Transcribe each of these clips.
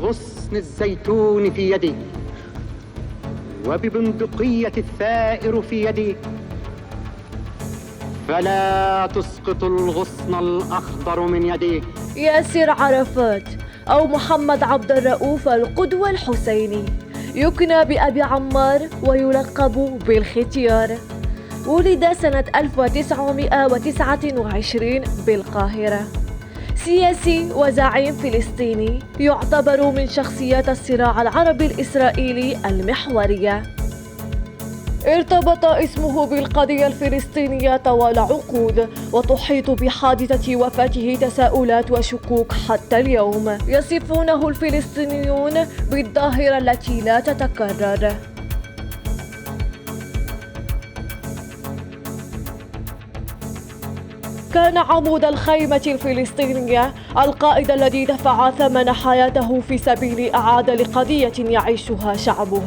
بغصن الزيتون في يدي وببندقية الثائر في يدي، فلا تسقط الغصن الأخضر من يدي. ياسر عرفات أو محمد عبد الرؤوف القدوة الحسيني، يكنى بأبي عمار ويلقب بالختيار. ولد سنة 1929 بالقاهرة. سياسي وزعيم فلسطيني، يعتبر من شخصيات الصراع العربي الإسرائيلي المحورية. ارتبط اسمه بالقضية الفلسطينية طوال عقود، وتحيط بحادثة وفاته تساؤلات وشكوك حتى اليوم. يصفونه الفلسطينيون بالظاهرة التي لا تتكرر. كان عمود الخيمة الفلسطينية، القائد الذي دفع ثمن حياته في سبيل إعادة لقضية يعيشها شعبه.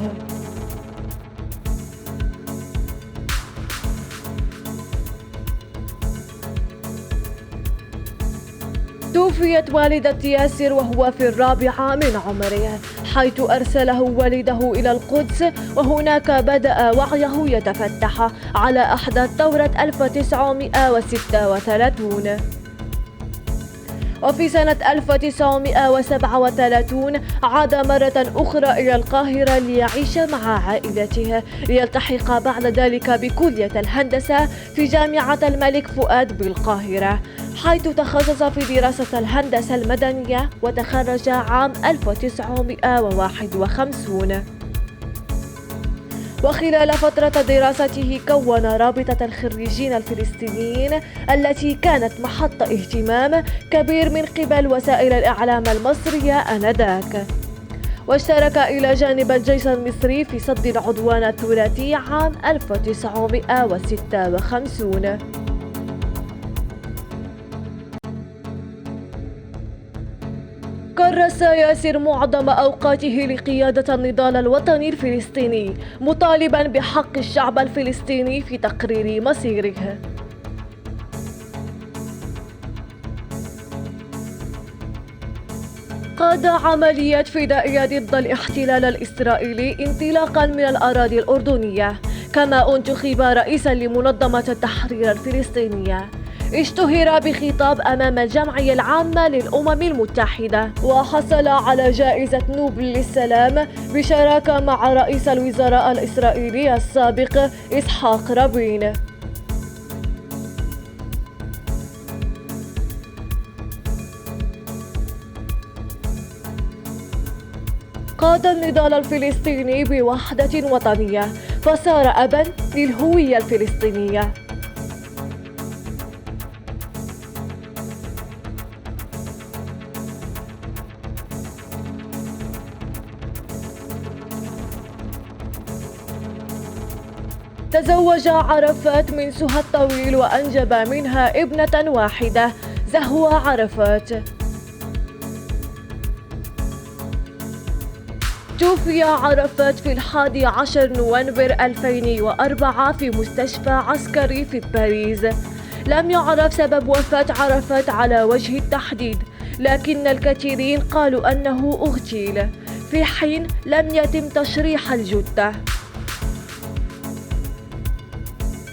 توفيت والدة ياسر وهو في 4 من عمره، حيث أرسله والده إلى القدس، وهناك بدأ وعيه يتفتح على أحداث ثورة 1936. وفي سنة 1937 عاد مرة أخرى إلى القاهرة ليعيش مع عائلته، ليلتحق بعد ذلك بكلية الهندسة في جامعة الملك فؤاد بالقاهرة، حيث تخصص في دراسة الهندسة المدنية وتخرج عام 1951. وخلال فترة دراسته كون رابطة الخريجين الفلسطينيين التي كانت محط اهتمام كبير من قبل وسائل الإعلام المصرية آنذاك. واشترك إلى جانب الجيش المصري في صد العدوان الثلاثي عام 1956. كرس ياسر معظم أوقاته لقيادة النضال الوطني الفلسطيني، مطالبا بحق الشعب الفلسطيني في تقرير مصيره. قاد عمليات فدائية ضد الاحتلال الإسرائيلي انطلاقا من الأراضي الأردنية، كما انتخب رئيسا لمنظمة التحرير الفلسطينية. اشتهر بخطاب أمام الجمعية العامة للأمم المتحدة، وحصل على جائزة نوبل للسلام بشراكة مع رئيس الوزراء الإسرائيلي السابق إسحاق رابين. قاد النضال الفلسطيني بوحدة وطنية، فصار أباً للهوية الفلسطينية. تزوج عرفات من سهى الطويل وأنجب منها ابنة واحدة، زهوة عرفات. توفي عرفات في 11 نوفمبر 2004 في مستشفى عسكري في باريس. لم يعرف سبب وفاة عرفات على وجه التحديد، لكن الكثيرين قالوا أنه اغتيل، في حين لم يتم تشريح الجثة.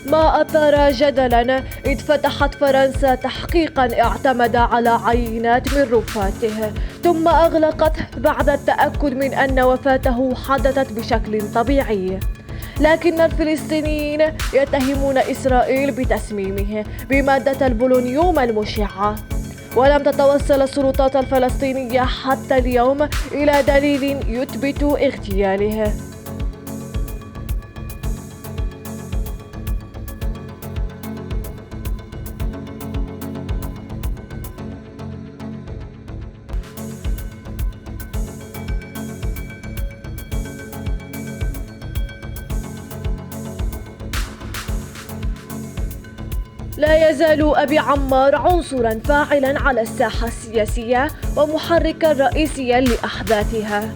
ما أثار جدلاً إذ فتحت فرنسا تحقيقاً اعتمد على عينات من رفاته، ثم أغلقته بعد التأكد من أن وفاته حدثت بشكل طبيعي. لكن الفلسطينيين يتهمون إسرائيل بتسميمه بمادة البولونيوم المشعة، ولم تتوصل السلطات الفلسطينية حتى اليوم إلى دليل يثبت اغتياله. لا يزال أبي عمار عنصراً فاعلاً على الساحة السياسية ومحركاً رئيسياً لأحداثها.